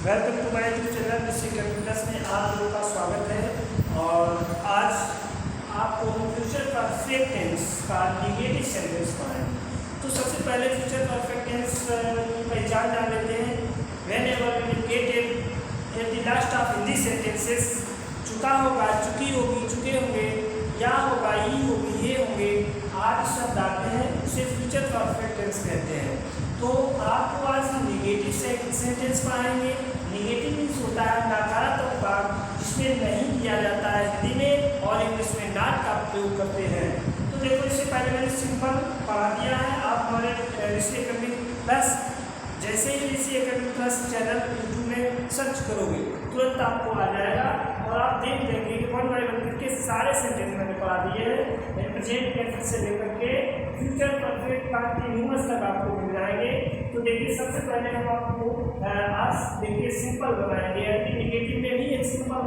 Welcome to my YouTube channel mister computers में आप लोगों का स्वागत है। और आज आपको फ्यूचर परफेक्ट टेंस का नेगेटिव सेंटेंस पढ़ाएंगे। तो सबसे पहले फ्यूचर परफेक्ट टेंस की पहचान जान लेते हैं। Whenever we will get at the last of Hindi sentences, चुका होगा, चुकी होगी, चुके होंगे, या होगा, ही होगी, ये होंगे, आदि शब्द आते हैं, उसे फ्यूचर परफेक्ट टेंस कहते हैं। तो आपको आज हम नेगेटिव सेंटेंस पढ़ाएंगे। नेगेटिव मीन्स होता है नकारात्मक भाग, जिसमें नहीं किया जाता है हिंदी में और इंग्लिश में नॉट का प्रयोग करते हैं। तो देखो, इससे पहले मैंने सिंपल पढ़ा दिया है। आप हमारे ऋषि एकेडमी प्लस, जैसे ही ऋषि एकेडमी प्लस चैनल यूट्यूब में सर्च करोगे तुरंत आपको आ जाएगा और आप देख लेंगे कि वन बाय वन करके सारे सेंटेंस मैंने पढ़ा दिए हैं। प्रेजेंट टेंस से लेकर के फ्यूचर परफेक्ट कंटिन्यूअस तक आपको मिल जाएंगे। तो देखिए, सबसे पहले हम आपको आज देखिए सिंपल बनाएंगे। नेगेटिव में भी एक सिंपल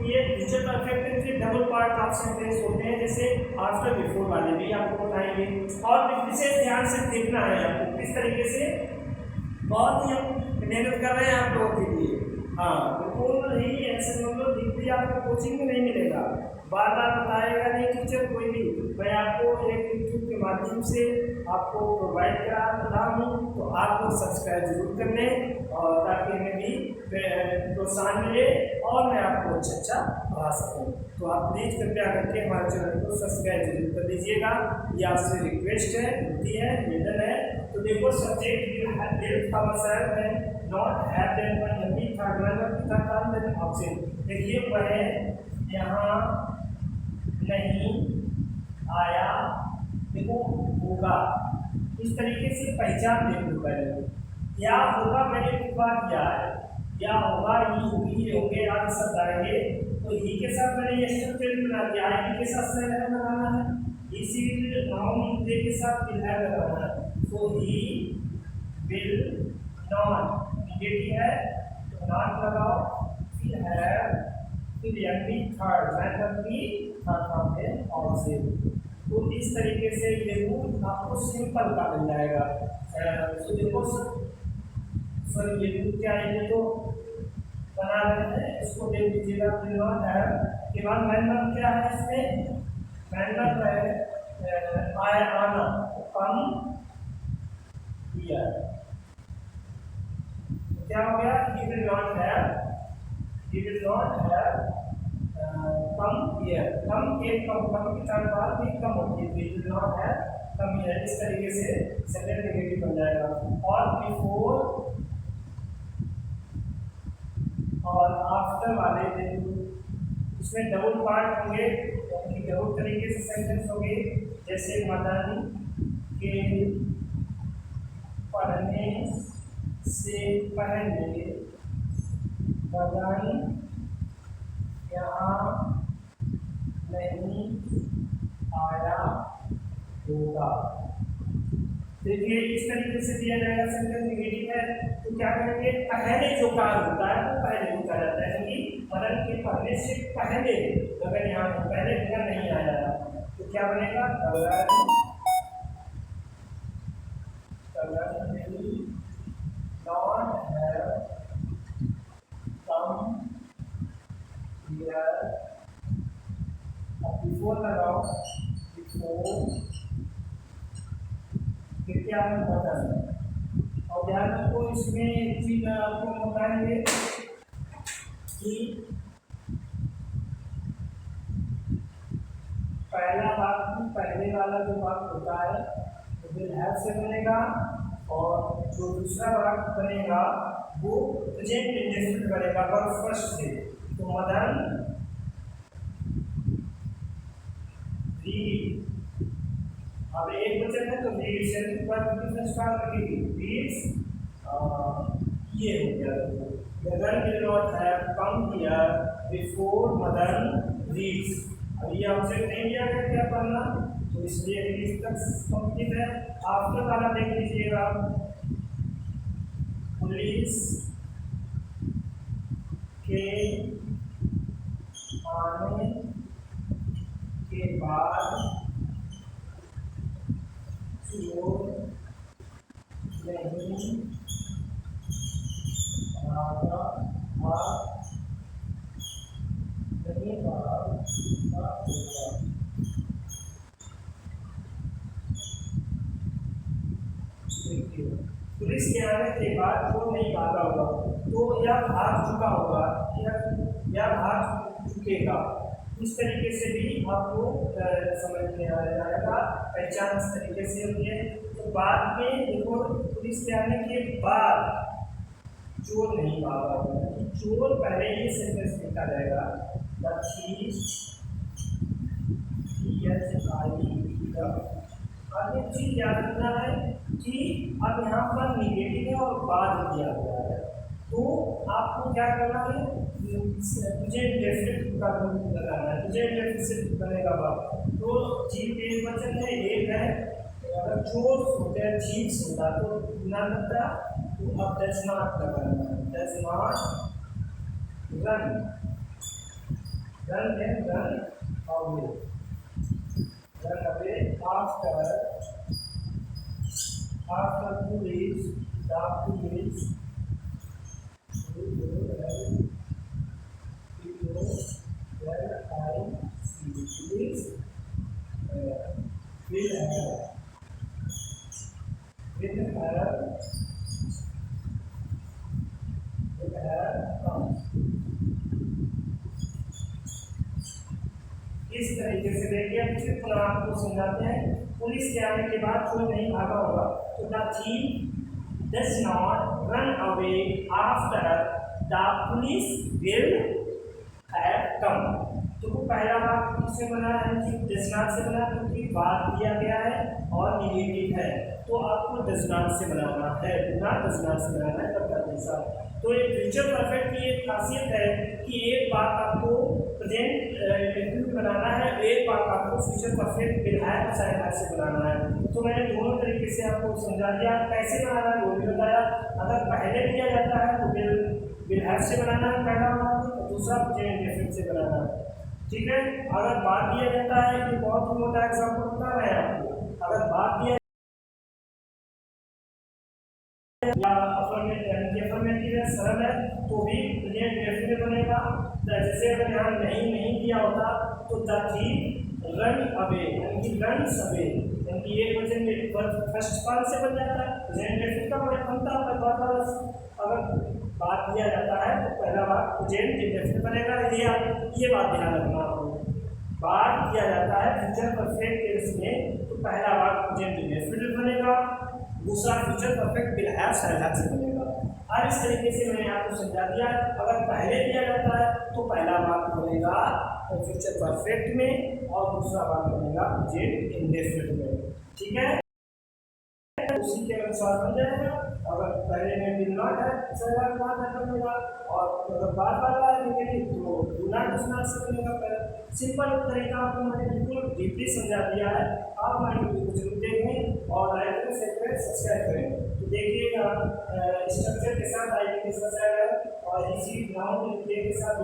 ये फ्यूचर परफेक्ट के डबल पार्ट ऑफ सेंटेंस होते हैं, जैसे आफ्टर बिफोर वाले भी आपको बताएंगे। और विशेष ध्यान से देखना है आपको किस तरीके से, बहुत ही हम मेहनत कर रहे हैं आप लोगों के लिए। हाँ, बिल्कुल ही ऐसे मतलब डिग्री आपको कोचिंग में नहीं मिलेगा, बार बार बताएगा नहीं टीचर कोई भी। मैं आपको एक यूट्यूब के माध्यम से आपको प्रोवाइड करा रहा हूँ, तो आप लोग सब्सक्राइब जरूर कर लें और ताकि हमें भी प्रोत्साहन मिले और मैं आपको अच्छा पढ़ा सकूँ। तो आप प्लीज़ कृपया करके हमारे चैनल को सब्सक्राइब जरूर कर दीजिएगा, ये आपसे रिक्वेस्ट है, होती है, निवेदन है। तो देखो, सब्जेक्ट है not have then one MP third one का काम देन ऑप्शन। देखिए, वह यहाँ नहीं आया, देखो होगा, इस तरीके से पहचान देखो। पहले क्या होगा मैंने लिखवा दिया है, क्या होगा, ही होगी, ये होंगे, आज शब्द आएंगे। तो ही के साथ मैंने ये स्ट्रक्चर बना दिया, आई के साथ सह बनाना है, इसी नाउन के साथ विल हैव लगाना है। तो ही विल नॉट, नेगेटिव है तो नॉट लगाओ, फिर हैव, फिर एमपी थर्ड, थर्ड फॉर्म में और से। तो इस तरीके से ये रूल आपको सिंपल का मिल जाएगा। तो देखो सर, ये रूल क्या है, ये तो बना रहे हैं, इसको देख लीजिएगा। फिर नॉट है के बाद मैनर क्या है, इसमें मैनर है आए आना, कम हियर, क्या हो गया, he will not have come here, कम के चार बार भी कम होती है, he will not have come here। इस तरीके से सेकंड नेगेटिव बन जाएगा। और बिफोर और आफ्टर वाले देखो, इसमें डबल पार्ट होंगे, यानी डबल तरीके से सेंटेंस होंगे। जैसे मदन के पढ़ने से पहले मदन यहाँ नहीं आया होगा। देखिए, इस तरीके से दिया जाएगा सेंटेंस नेगेटिव है। तो क्या करेंगे, पहले जो कार्य होता है वो पहले होता जाता है, कि मदन के पढ़ने से पहले अगर यहाँ पहले घर नहीं आया तो क्या बनेगा, not have come here। अब बिफोर लगाओ, बिफोर, फिर क्या है, बटन। और ध्यान रखो, इसमें एक चीज आपको बताएंगे कि पहला वाक्य, पहले वाला जो वाक्य होता है वो विल हैव से बनेगा, और जो दूसरा वाक्य बनेगा वो प्रेजेंट इंडेफिनिट बनेगा वर्ब फर्स्ट से। तो मदन रीड, अब एक वचन है तो रीड से पर स्टार्ट करेगी, रीड्स, ये हो गया। Madan will not have come here before Madan reads. अब ये ऑब्जेक्ट नहीं दिया गया क्या पढ़ना, तो इसलिए इंग्लिश तक कंप्लीट है। आफ्टर वाला देख लीजिएगा, पुलिस के आने के बाद चोर नहीं भागा। नहीं भागा होगा। पुलिस के आने के बाद वो नहीं भागा होगा, तो यह भाग चुका होगा, यह भाग चुकेगा। इस तरीके से भी आपको समझ में आ जाएगा, पहचान इस तरीके से होती है। तो बाद में देखो, पुलिस के आने के बाद चोर नहीं भागा होगा, चोर पहले ये सेंटेंस लिखा जाएगा, द थीफ आगे चीज याद रखना है कि अब यहाँ पर निगेटिव है और बाद दिया गया है, तो आपको क्या करना है, मुझे डेफिनेट का लगाना है, मुझे डेफिनेट से बनेगा बात। तो जी के वचन है एक है, अगर चोर होते हैं थीव्स होता तो ना लगता, तो अब डज नॉट लगाना है, डज नॉट रन, रन है run away, run away after police, the police will come। इस तरीके से देखिए, अब फिर पुनः आपको समझाते हैं। पुलिस के आने के बाद कोई नहीं भागा होगा, तो the thief does not run away after the police will have come. तो वो पहला भाग किससे बना है कि डज नॉट से बना, क्योंकि बाद दिया गया है और निगेटिव है, तो आपको डज नॉट से बनाना है, डज नॉट से बनाना है, तब तक ऐसा। तो एक फ्यूचर परफेक्ट की एक खासियत है कि एक बात आपको प्रेजेंट बनाना है, एक बात आपको फ्यूचर परफेक्ट विल हैव से बनाना है। तो मैंने दोनों तरीके से आपको समझा दिया, कैसे बनाना है वो भी बताया। अगर पहले दिया जाता है तो विल हैव से बनाना है पहला वाला, और दूसरा प्रेजेंट इंडेफिनिट से बनाना है, ठीक है। अगर बाद दिया जाता है, ये बहुत ही मोटा एग्जाम्पल बता रहे हैं आपको, अगर बाद दिया या अफर्मेटिव है, सरल है, तो भी प्रेजेंट इंडेफिनिट बनेगा। जैसे अगर यहाँ नहीं दिया होता तो द थीफ रन अवे, यानी रन्स अवे, यानी एक वचन फर्स्ट फॉर्म से बन जाता है, प्रेजेंट इंडेफिनिट का बनता है। अगर बात दिया जाता है तो पहला बात प्रेजेंट इंडेफिनिट बनेगा। ये बात ध्यान रखना आपको, बात दिया जाता है फ्यूचर परफेक्ट केस में तो पहला बात प्रेजेंट इंडेफिनिट बनेगा, दूसरा फ्यूचर परफेक्ट विल हैव से बनेगा। और इस तरीके से मैंने आपको समझा दिया, अगर पहले दिया जाता है तो पहला भाग बनेगा फ्यूचर परफेक्ट में और दूसरा भाग बनेगा प्रेजेंट इंडेफिनिट में, ठीक है। उसी के अनुसार बन जाएगा। अगर पहले में विल नॉट है बनेगा, और अगर बाद वाला है तो डू नॉट से बनेगा। पहले सिंपल तरीका आपको मैंने बिल्कुल डीपली समझा दिया है। आप हमारे वीडियो को जरूर देखें और लाइक करें, शेयर करें, सब्सक्राइब करें। तो देखिएगा स्ट्रक्चर के साथ आइए डिस्कस है, और इसी नाउन के साथ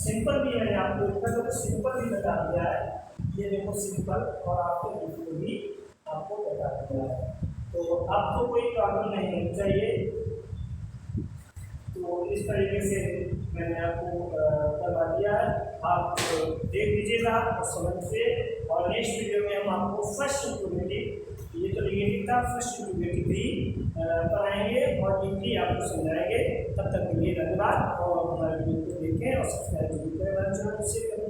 सिंपल भी मैंने आपको सिंपल भी बता दिया है। ये देखो सिंपल, और आपको बिल्कुल भी आपको बता दिया है, तो आपको कोई प्रॉब्लम नहीं होनी चाहिए। तो इस तरीके से मैंने आपको करवा दिया है, आप देख लीजिएगा और समझिए। और नेक्स्ट वीडियो में हम आपको फर्स्ट इंट्रोगेटिव, ये तो निगेटिव था, फर्स्ट इंट्रोगेटिव भी पढ़ाएंगे और डीपली आपको समझाएंगे। तब तक के लिए धन्यवाद, और हमारे वीडियो को देखें और सब्सक्राइब करें।